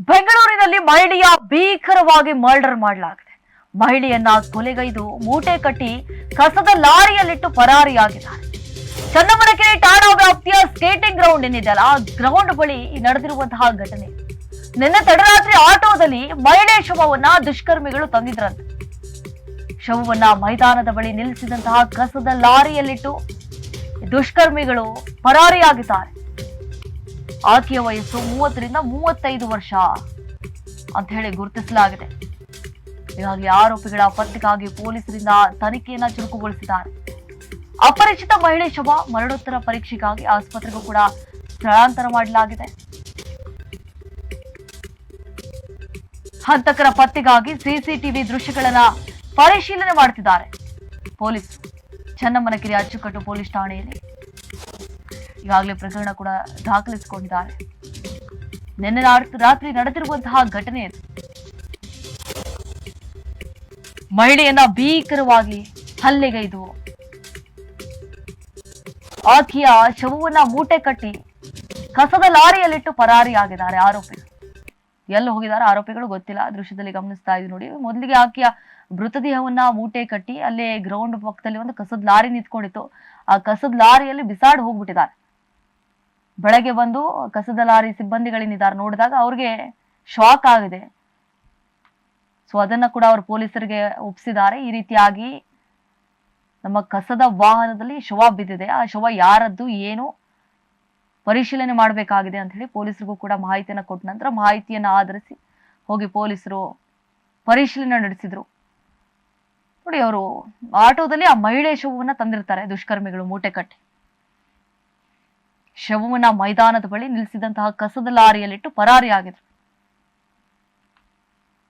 ಬೆಂಗಳೂರಿನಲ್ಲಿ ಮಹಿಳೆಯ ಭೀಕರವಾಗಿ ಮರ್ಡರ್ ಮಾಡಲಾಗಿದೆ. ಮಹಿಳೆಯನ್ನ ಕೊಲೆಗೈದು ಮೂಟೆ ಕಟ್ಟಿ ಕಸದ ಲಾರಿಯಲ್ಲಿಟ್ಟು ಪರಾರಿಯಾಗಿದ್ದಾರೆ. ಚನ್ನಮನಕೆರೆ ಠಾಣಾ ವ್ಯಾಪ್ತಿಯ ಸ್ಕೇಟಿಂಗ್ ಗ್ರೌಂಡ್ ಏನಿದೆಯಲ್ಲ, ಆ ಗ್ರೌಂಡ್ ಬಳಿ ನಡೆದಿರುವಂತಹ ಘಟನೆ. ನಿನ್ನೆ ತಡರಾತ್ರಿ ಆಟೋದಲ್ಲಿ ಮಹಿಳೆ ಶವವನ್ನ ದುಷ್ಕರ್ಮಿಗಳು ತಂದಿದ್ರಂತೆ. ಶವವನ್ನ ಮೈದಾನದ ಬಳಿ ನಿಲ್ಲಿಸಿದಂತಹ ಕಸದ ಲಾರಿಯಲ್ಲಿಟ್ಟು ದುಷ್ಕರ್ಮಿಗಳು ಪರಾರಿಯಾಗಿದ್ದಾರೆ. ಆಕೆಯ ವಯಸ್ಸು 30ರಿಂದ 35 ವರ್ಷ ಅಂತ ಹೇಳಿ ಗುರುತಿಸಲಾಗಿದೆ. ಈಗಾಗಲೇ ಆರೋಪಿಗಳ ಪತ್ತೆಗಾಗಿ ಪೊಲೀಸರಿಂದ ತನಿಖೆಯನ್ನ ಚುರುಕುಗೊಳಿಸಿದ್ದಾರೆ. ಅಪರಿಚಿತ ಮಹಿಳೆ ಶವ ಮರಣೋತ್ತರ ಪರೀಕ್ಷೆಗಾಗಿ ಆಸ್ಪತ್ರೆಗೂ ಕೂಡ ಸ್ಥಳಾಂತರ ಮಾಡಲಾಗಿದೆ. ಹಂತಕರ ಪತ್ತೆಗಾಗಿ ಸಿಸಿಟಿವಿ ದೃಶ್ಯಗಳನ್ನ ಪರಿಶೀಲನೆ ಮಾಡುತ್ತಿದ್ದಾರೆ ಪೊಲೀಸರು. ಚನ್ನಮನಕೆರೆ ಅಚ್ಚುಕಟ್ಟು ಪೊಲೀಸ್ ಠಾಣೆಯಲ್ಲಿ ಈಗಾಗಲೇ ಪ್ರಕರಣ ಕೂಡ ದಾಖಲಿಸಿಕೊಂಡಿದ್ದಾರೆ. ನಿನ್ನೆ ರಾತ್ರಿ ನಡೆದಿರುವಂತಹ ಘಟನೆ ಇದು. ಮಹಿಳೆಯನ್ನ ಭೀಕರವಾಗಿ ಹಲ್ಲೆಗೈದು ಆಕೆಯ ಶವವನ್ನ ಮೂಟೆ ಕಟ್ಟಿ ಕಸದ ಲಾರಿಯಲ್ಲಿಟ್ಟು ಪರಾರಿಯಾಗಿದ್ದಾರೆ ಆರೋಪಿಗಳು. ಎಲ್ಲಿ ಹೋಗಿದ್ದಾರೆ ಆರೋಪಿಗಳು ಗೊತ್ತಿಲ್ಲ. ದೃಶ್ಯದಲ್ಲಿ ಗಮನಿಸ್ತಾ ಇದ್ದೀವಿ ನೋಡಿ. ಮೊದಲಿಗೆ ಆಕೆಯ ಮೃತದೇಹವನ್ನ ಮೂಟೆ ಕಟ್ಟಿ ಅಲ್ಲೇ ಗ್ರೌಂಡ್ ಪಕ್ಕದಲ್ಲಿ ಒಂದು ಕಸದ ಲಾರಿ ನಿಂತ್ಕೊಂಡಿತ್ತು. ಆ ಕಸದ ಲಾರಿಯಲ್ಲಿ ಬಿಸಾಡಿ ಹೋಗ್ಬಿಟ್ಟಿದ್ದಾರೆ. ಬೆಳಗ್ಗೆ ಬಂದು ಕಸದ ಲಾರಿ ಸಿಬ್ಬಂದಿಗಳೇನಿದ್ದಾರೆ ನೋಡಿದಾಗ ಅವ್ರಿಗೆ ಶಾಕ್ ಆಗಿದೆ. ಸೊ ಅದನ್ನ ಕೂಡ ಅವರು ಪೊಲೀಸರಿಗೆ ಒಪ್ಪಿಸಿದ್ದಾರೆ. ಈ ರೀತಿಯಾಗಿ ನಮ್ಮ ಕಸದ ವಾಹನದಲ್ಲಿ ಶವ ಬಿದ್ದಿದೆ, ಆ ಶವ ಯಾರದ್ದು ಏನು ಪರಿಶೀಲನೆ ಮಾಡಬೇಕಾಗಿದೆ ಅಂತ ಹೇಳಿ ಪೊಲೀಸರಿಗೂ ಕೂಡ ಮಾಹಿತಿಯನ್ನ ಕೊಟ್ಟ ನಂತರ ಮಾಹಿತಿಯನ್ನ ಆಧರಿಸಿ ಹೋಗಿ ಪೊಲೀಸರು ಪರಿಶೀಲನೆ ನಡೆಸಿದ್ರು. ನೋಡಿ, ಅವರು ಆಟೋದಲ್ಲಿ ಆ ಮಹಿಳೆ ಶವವನ್ನ ತಂದಿರ್ತಾರೆ ದುಷ್ಕರ್ಮಿಗಳು ಮೂಟೆ ಕಟ್ಟಿ. ಶವವನ್ನ ಮೈದಾನದ ಬಳಿ ನಿಲ್ಲಿಸಿದಂತಹ ಕಸದ ಲಾರಿಯಲ್ಲಿಟ್ಟು ಪರಾರಿಯಾಗಿದ್ರು.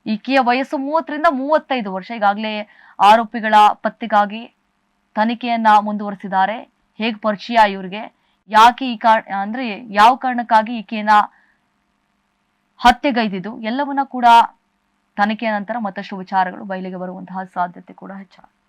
ಈಕೆಯ ವಯಸ್ಸು 30ರಿಂದ 35 ವರ್ಷ. ಈಗಾಗಲೇ ಆರೋಪಿಗಳ ಪತ್ತೆಗಾಗಿ ತನಿಖೆಯನ್ನ ಮುಂದುವರಿಸಿದ್ದಾರೆ. ಹೇಗೆ ಪರಿಚಯ ಇವ್ರಿಗೆ, ಯಾಕೆ ಅಂದ್ರೆ ಯಾವ ಕಾರಣಕ್ಕಾಗಿ ಈಕೆಯನ್ನ ಹತ್ಯೆಗೈದಿದ್ದು ಎಲ್ಲವನ್ನ ಕೂಡ ತನಿಖೆಯ ನಂತರ ಮತ್ತಷ್ಟು ವಿಚಾರಗಳು ಬಯಲಿಗೆ ಬರುವಂತಹ ಸಾಧ್ಯತೆ ಕೂಡ ಹೆಚ್ಚಾಗಿದೆ.